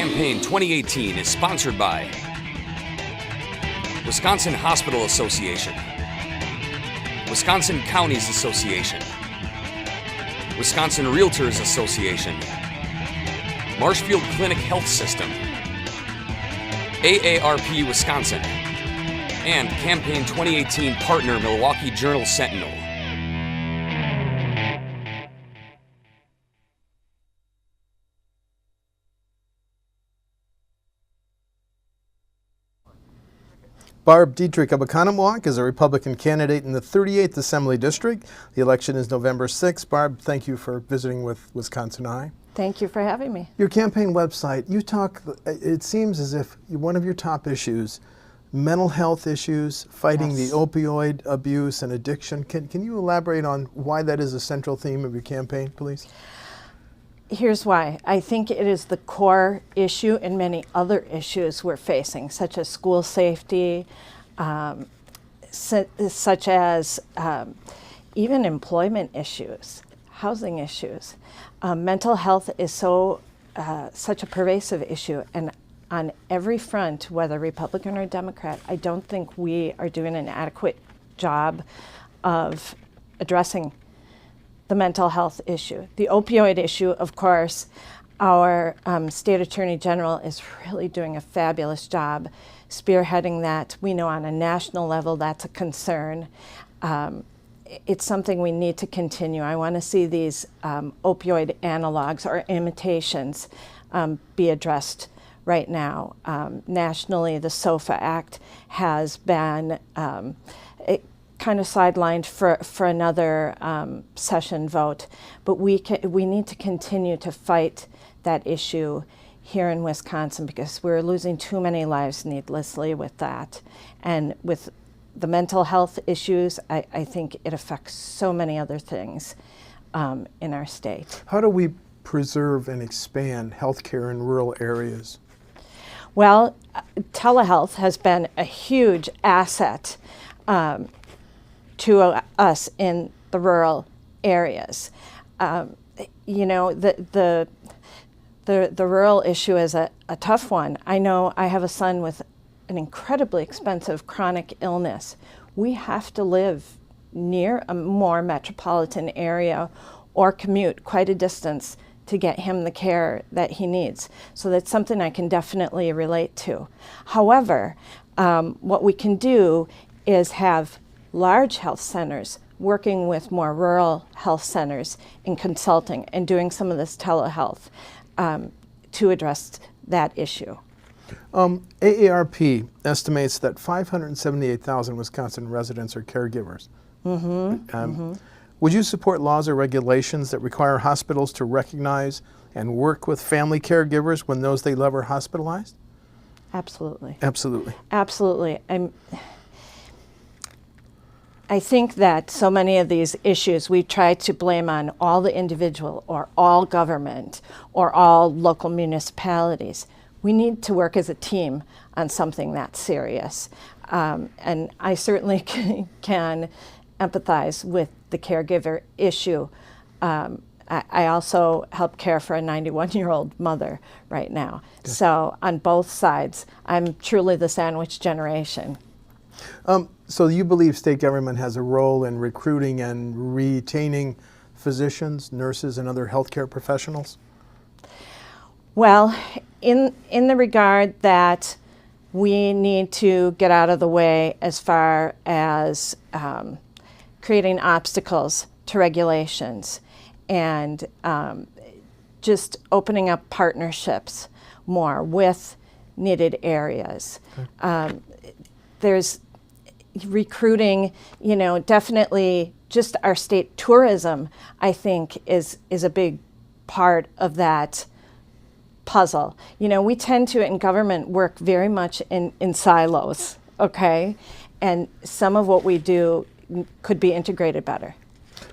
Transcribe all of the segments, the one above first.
Campaign 2018 is sponsored by Wisconsin Hospital Association, Wisconsin Counties Association, Wisconsin Realtors Association, Marshfield Clinic Health System, AARP Wisconsin, and Campaign 2018 partner Milwaukee Journal-Sentinel. Barb Dittrich of R-Oconomowoc is a Republican candidate in the 38th Assembly District. The election is November 6th. Barb, thank you for visiting with WisconsinEye. Thank you for having me. Your campaign website, you talk, it seems as if one of your top issues, mental health issues, fighting the opioid abuse and addiction. Can you elaborate on why that is a central theme of your campaign, please? Here's why. I think it is the core issue in many other issues we're facing, such as school safety, such as even employment issues, housing issues. Mental health is such a pervasive issue, and on every front, whether Republican or Democrat, I don't think we are doing an adequate job of addressing the mental health issue. The opioid issue, of course, our State Attorney General is really doing a fabulous job spearheading that. We know on a national level that's a concern. It's something we need to continue. I want to see these opioid analogs or imitations be addressed right now. Nationally, the SOFA Act has been kind of sidelined for another session vote, but we need to continue to fight that issue here in Wisconsin because we're losing too many lives needlessly with that. And with the mental health issues, I think it affects so many other things in our state. How do we preserve and expand healthcare in rural areas? Well, telehealth has been a huge asset to us in the rural areas. You know, the rural issue is a tough one. I know I have a son with an incredibly expensive chronic illness. We have to live near a more metropolitan area or commute quite a distance to get him the care that he needs. So that's something I can definitely relate to. However, what we can do is have large health centers working with more rural health centers in consulting and doing some of this telehealth to address that issue. AARP estimates that 578,000 Wisconsin residents are caregivers. Would you support laws or regulations that require hospitals to recognize and work with family caregivers when those they love are hospitalized? Absolutely. Absolutely. Absolutely. I think that so many of these issues we try to blame on all the individual or all government or all local municipalities. We need to work as a team on something that serious. And I certainly can empathize with the caregiver issue. I also help care for a 91-year-old mother right now. Okay. So on both sides, I'm truly the sandwich generation. So you believe state government has a role in recruiting and retaining physicians, nurses, and other healthcare professionals? Well, in the regard that we need to get out of the way as far as creating obstacles to regulations and just opening up partnerships more with needed areas. Okay. There's recruiting, you know, definitely just our state tourism, I think, is a big part of that puzzle. You know, we tend to, in government, work very much in silos, okay? And some of what we do could be integrated better.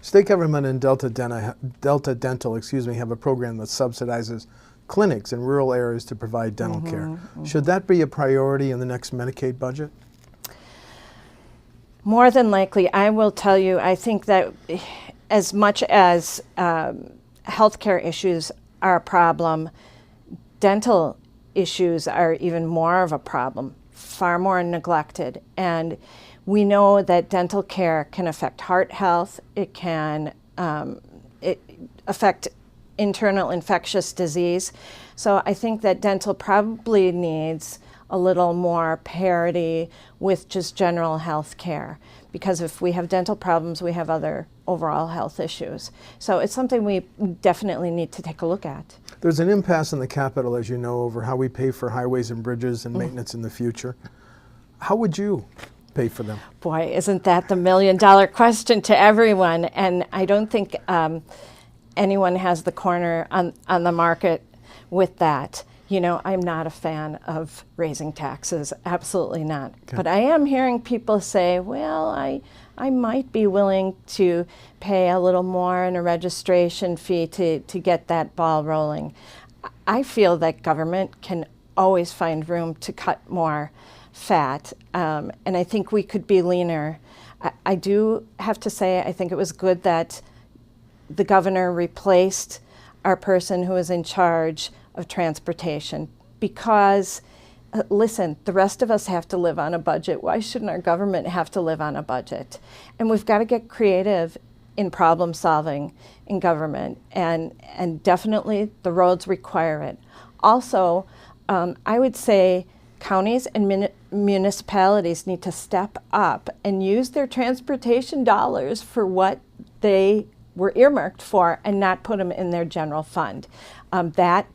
State government and Delta Dental, have a program that subsidizes clinics in rural areas to provide dental care. Should that be a priority in the next Medicaid budget? More than likely. I will tell you, I think that as much as healthcare issues are a problem, dental issues are even more of a problem, far more neglected. And we know that dental care can affect heart health. It can affect internal infectious disease. So I think that dental probably needs a little more parity with just general health care, because if we have dental problems, we have other overall health issues. So it's something we definitely need to take a look at. There's an impasse in the Capitol, as you know, over how we pay for highways and bridges and maintenance in the future. How would you pay for them? Boy, isn't that the million-dollar question to everyone? And I don't think anyone has the corner on the market with that. You know, I'm not a fan of raising taxes, absolutely not. Okay. But I am hearing people say, well, I might be willing to pay a little more in a registration fee to get that ball rolling. I feel that government can always find room to cut more fat, and I think we could be leaner. I do have to say, I think it was good that the governor replaced our person who was in charge of transportation, because listen, the rest of us have to live on a budget. Why shouldn't our government have to live on a budget? And we've got to get creative in problem solving in government, and definitely the roads require it. Also, I would say counties and municipalities need to step up and use their transportation dollars for what they were earmarked for, and not put them in their general fund. That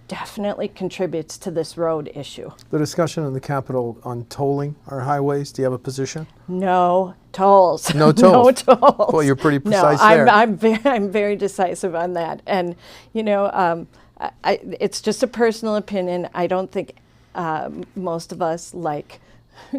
definitely contributes to this road issue. The discussion in the Capitol on tolling our highways, do you have a position? No tolls. No tolls. No tolls. Well, you're pretty no, precise there. I'm very decisive on that. And, you know, it's just a personal opinion. I don't think most of us like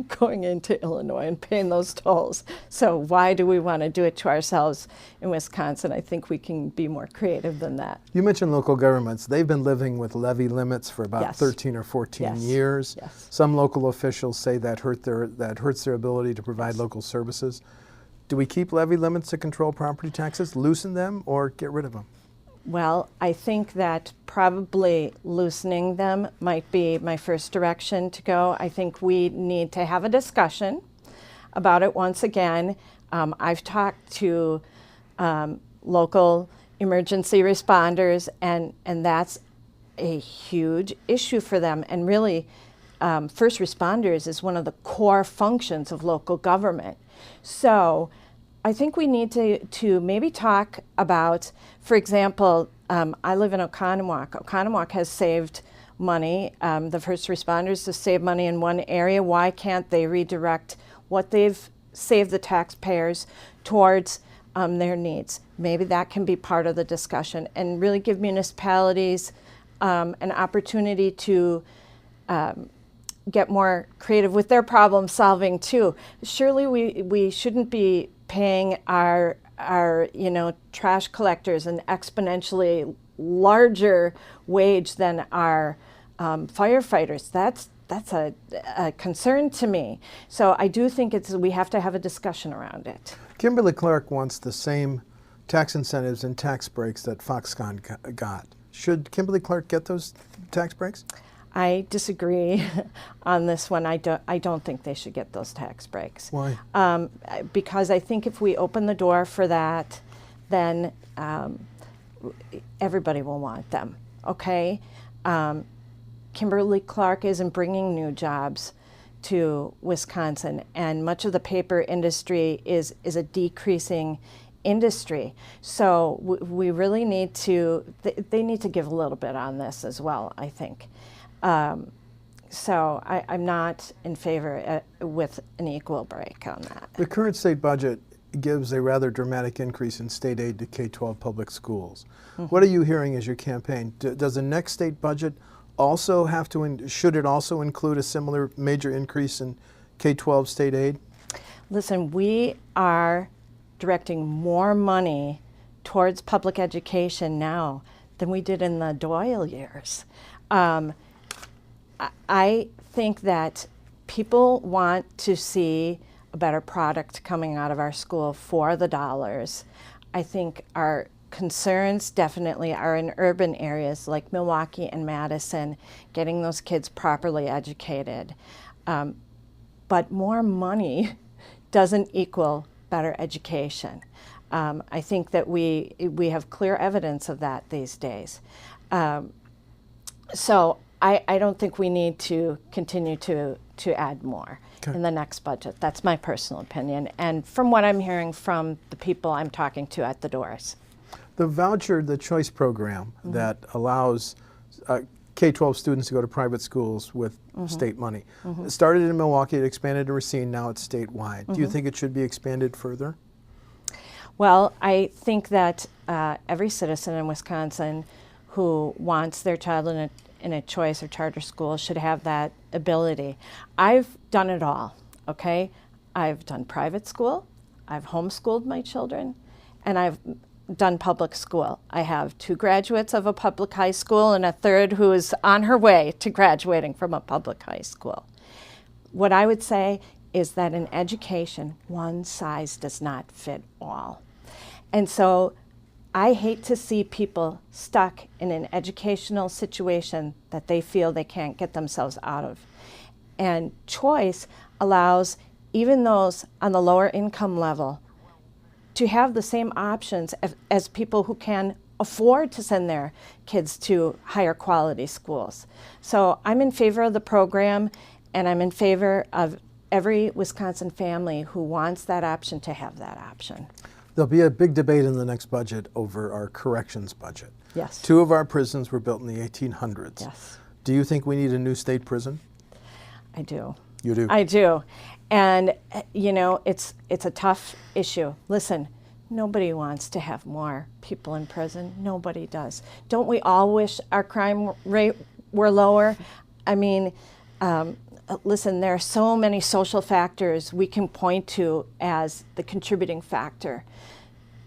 going into Illinois and paying those tolls. So why do we want to do it to ourselves in Wisconsin? I think we can be more creative than that. You mentioned local governments. They've been living with levy limits for about Yes. 13 or 14 Yes. years. Yes. Some local officials say that hurts their ability to provide local services. Do we keep levy limits to control property taxes, loosen them, or get rid of them? Well, I think that probably loosening them might be my first direction to go. I think we need to have a discussion about it once again. I've talked to local emergency responders, and that's a huge issue for them. And really, first responders is one of the core functions of local government. So I think we need to maybe talk about, for example, I live in Oconomowoc. Oconomowoc has saved money. The first responders have saved money in one area. Why can't they redirect what they've saved the taxpayers towards their needs? Maybe that can be part of the discussion, and really give municipalities an opportunity to get more creative with their problem solving too. Surely we shouldn't be paying our trash collectors an exponentially larger wage than our firefighters. That's a concern to me. So I do think we have to have a discussion around it. Kimberly Clark wants the same tax incentives and tax breaks that Foxconn got. Should Kimberly Clark get those tax breaks? I disagree on this one. I don't think they should get those tax breaks. Why? Because I think if we open the door for that, then everybody will want them, okay? Kimberly Clark isn't bringing new jobs to Wisconsin, and much of the paper industry is a decreasing industry. So we really need to, they need to give a little bit on this as well, I think. So I'm not in favor with an equal break on that. The current state budget gives a rather dramatic increase in state aid to K-12 public schools. Mm-hmm. What are you hearing as your campaign? Does the next state budget also have to, should it also include a similar major increase in K-12 state aid? Listen, we are directing more money towards public education now than we did in the Doyle years. I think that people want to see a better product coming out of our school for the dollars. I think our concerns definitely are in urban areas like Milwaukee and Madison, getting those kids properly educated. But more money doesn't equal better education. I think that we have clear evidence of that these days. So I don't think we need to continue to add more in the next budget. That's my personal opinion, and from what I'm hearing from the people I'm talking to at the doors. The voucher, the choice program that allows K-12 students to go to private schools with state money. It started in Milwaukee, it expanded to Racine, now it's statewide. Do you think it should be expanded further? Well, I think that every citizen in Wisconsin who wants their child in a choice or charter school should have that ability. I've done it all, okay? I've done private school, I've homeschooled my children, and I've done public school. I have 2 graduates of a public high school and a third who is on her way to graduating from a public high school. What I would say is that in education, one size does not fit all. And so I hate to see people stuck in an educational situation that they feel they can't get themselves out of. And choice allows even those on the lower income level to have the same options as people who can afford to send their kids to higher quality schools. So I'm in favor of the program, and I'm in favor of every Wisconsin family who wants that option to have that option. There'll be a big debate in the next budget over our corrections budget. Yes. 2 of our prisons were built in the 1800s. Yes. Do you think we need a new state prison? I do. You do? I do. And, you know, it's a tough issue. Listen, nobody wants to have more people in prison. Nobody does. Don't we all wish our crime rate were lower? I mean, listen, there are so many social factors we can point to as the contributing factor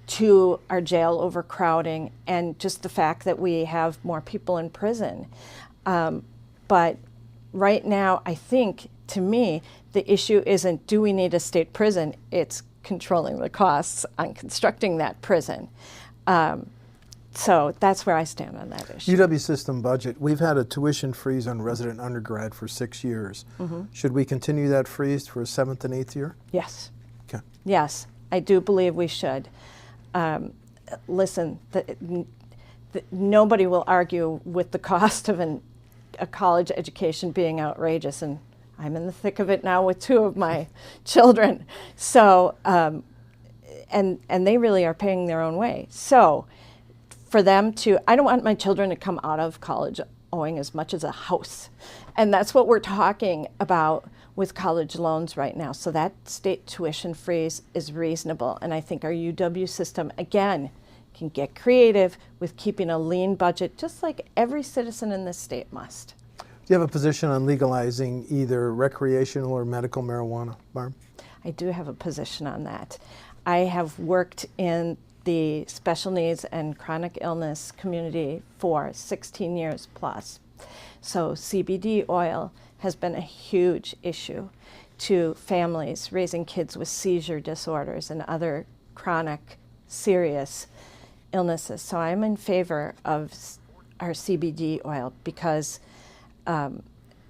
to our jail overcrowding and just the fact that we have more people in prison. But right now, I think, to me, the issue isn't do we need a state prison, it's controlling the costs on constructing that prison. So that's where I stand on that issue. UW system budget, we've had a tuition freeze on resident undergrad for 6 years. Should we continue that freeze for a 7th and 8th year? Yes. Okay. Yes, I do believe we should. Listen, nobody will argue with the cost of a college education being outrageous, and I'm in the thick of it now with 2 of my children. So, and they really are paying their own way. So, for them to, I don't want my children to come out of college owing as much as a house. And that's what we're talking about with college loans right now. So that state tuition freeze is reasonable. And I think our UW system, again, can get creative with keeping a lean budget, just like every citizen in this state must. Do you have a position on legalizing either recreational or medical marijuana, Barb? I do have a position on that. I have worked in the special needs and chronic illness community for 16 years plus. So CBD oil has been a huge issue to families raising kids with seizure disorders and other chronic serious illnesses. So I'm in favor of our CBD oil because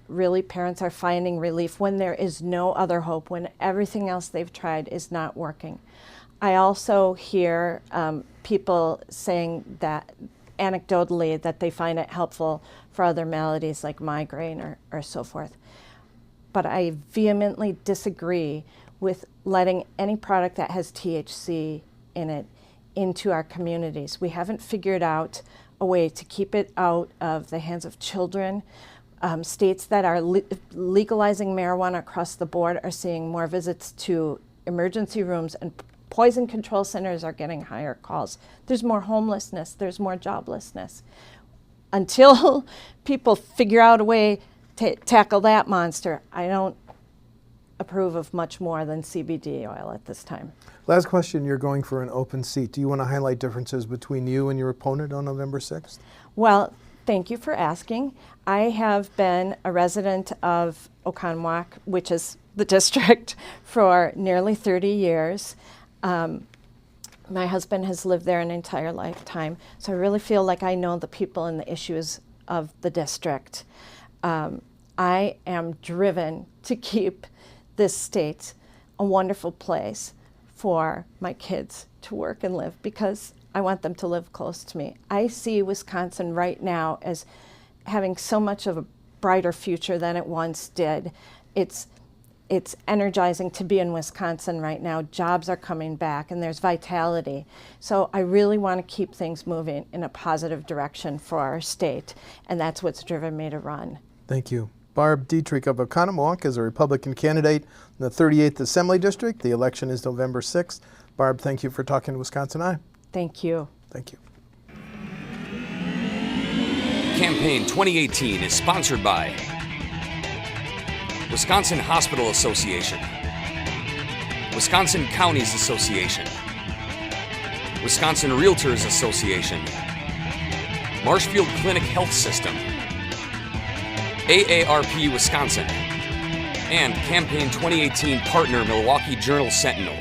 really parents are finding relief when there is no other hope, when everything else they've tried is not working. I also hear people saying that anecdotally that they find it helpful for other maladies like migraine or so forth. But I vehemently disagree with letting any product that has THC in it into our communities. We haven't figured out a way to keep it out of the hands of children. States that are legalizing marijuana across the board are seeing more visits to emergency rooms, and poison control centers are getting higher calls. There's more homelessness, there's more joblessness. Until people figure out a way to tackle that monster, I don't approve of much more than CBD oil at this time. Last question, you're going for an open seat. Do you want to highlight differences between you and your opponent on November 6th? Well, thank you for asking. I have been a resident of Oconomowoc, which is the district, for nearly 30 years. My husband has lived there an entire lifetime, so I really feel like I know the people and the issues of the district. I am driven to keep this state a wonderful place for my kids to work and live, because I want them to live close to me. I see Wisconsin right now as having so much of a brighter future than it once did. It's energizing to be in Wisconsin right now. Jobs are coming back and there's vitality. So I really want to keep things moving in a positive direction for our state, and that's what's driven me to run. Thank you. Barb Dittrich of Oconomowoc is a Republican candidate in the 38th Assembly District. The election is November 6th. Barb, thank you for talking to WisconsinEye. Thank you. Thank you. Campaign 2018 is sponsored by Wisconsin Hospital Association, Wisconsin Counties Association, Wisconsin Realtors Association, Marshfield Clinic Health System, AARP Wisconsin, and Campaign 2018 partner Milwaukee Journal Sentinel.